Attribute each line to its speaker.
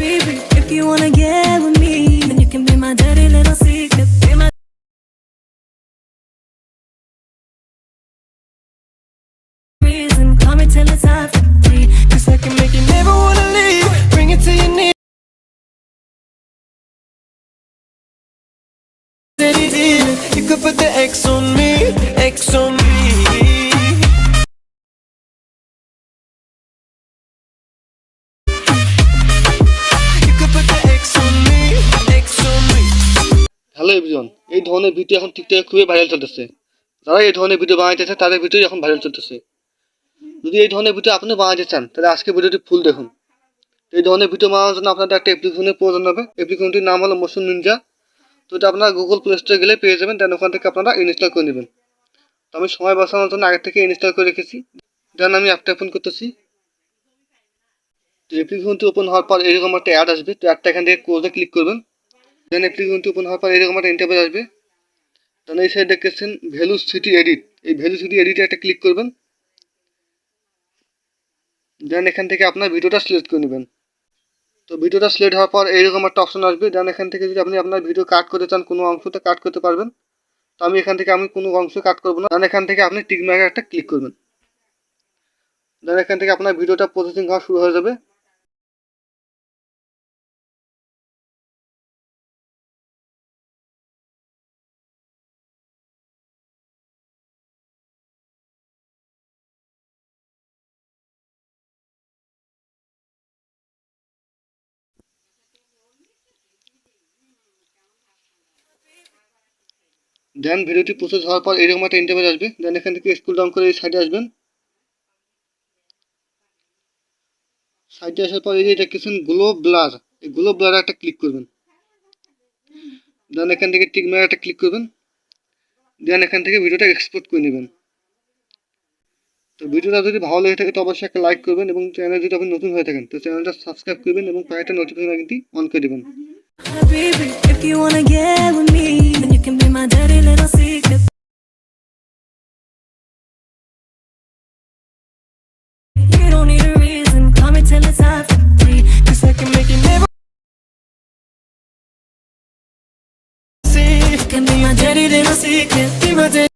Speaker 1: Baby, if you wanna get with me, then you can be my dirty little secret. Be my reason. Call me till it's after 3. 'Cause I can make you never wanna leave. Bring it to your knees. You could put the X on me, X on me. You could put the X on me, X on me.
Speaker 2: Hello everyone, এই ধরনের video এখন টিকটকে খুবই viral চলতেছে। যারা এই ধরনের video বানাইতেছে তাদের ভিডিও এখন ভাইরাল চলতেছে। যদি এই ধরনের ভিডিও আপনি বানাতে চান তাহলে আজকে ভিডিওটি ফুল দেখুন। এই ধরনের ভিডিও বানানোর জন্য আপনাদের একটা অ্যাপ্লিকেশনের প্রয়োজন হবে। অ্যাপ্লিকেশনটির নাম হলো মোশন নিনজা। তো এটা আপনারা গুগল প্লে স্টোরে গেলে পেয়ে যাবেন, দেন ওখান থেকে আপনারা ইনস্টল করে নেবেন। তো আমি সময় বাঁচানোর জন্য আগে থেকে ইনস্টল করে রেখেছি। দেন আমি অ্যাপটা ওপেন করতেছি। তো অ্যাপ্লিকেশনটি ওপেন হওয়ার পর এরকম একটা অ্যাড আসবে। তো অ্যাডটা এখান থেকে ক্লোজে ক্লিক করবেন। দেন অ্যাপ্লিকেশনটি ওপেন হওয়ার পর এরকম একটা ইন্টারফেস আসবে। দেন এই সাইড দেখতেছেন ভ্যালু সিটি এডিট। এই ভ্যালু সিটি এডিটে একটা ক্লিক করবেন। দেন এখান থেকে আপনার ভিডিওটা সিলেক্ট করে নেবেন। তো ভিডিওটা সিলেক্ট হওয়ার পর এইরকম একটা অপশন আসবে। দেন এখান থেকে যদি আপনি আপনার ভিডিও কাট করতে চান, কোনো অংশটা কাট করতে পারবেন। তো আমি এখান থেকে কোনো অংশ কাট করবো না। দেন এখান থেকে আপনি টিক মার্কে একটা ক্লিক করবেন। দেন এখান থেকে আপনার ভিডিওটা প্রসেসিং হওয়া শুরু হয়ে যাবে। দেন ভিডিওটি প্রসেস হওয়ার পর এরকম একটা ইন্টারফেস আসবে। দেন এখান থেকে স্ক্রল ডাউন করে এই সাইডে আসবেন। সাইডে আসার পর এই যে দেখতেছেন গ্লো ব্লার, এই গ্লো ব্লারে একটা ক্লিক করবেন। দেন এখান থেকে টিক মার্কে একটা ক্লিক করবেন। দেন এখান থেকে ভিডিওটা এক্সপোর্ট করে নেবেন। তো ভিডিওটা যদি ভালো লেগে থাকে তো অবশ্যই একটা লাইক করবেন, এবং চ্যানেল যদি আপনি নতুন হয়ে থাকেন তো চ্যানেলটা সাবস্ক্রাইব করবেন এবং পাশের নোটিফিকেশন আইকনটি অন করে দেবেন।
Speaker 1: Baby, if you wanna get with me, then you can be my dirty little secret. You don't need a reason. Call me till it's after 3. 'Cause I can make you never see. You can be my dirty little secret. Be my dirty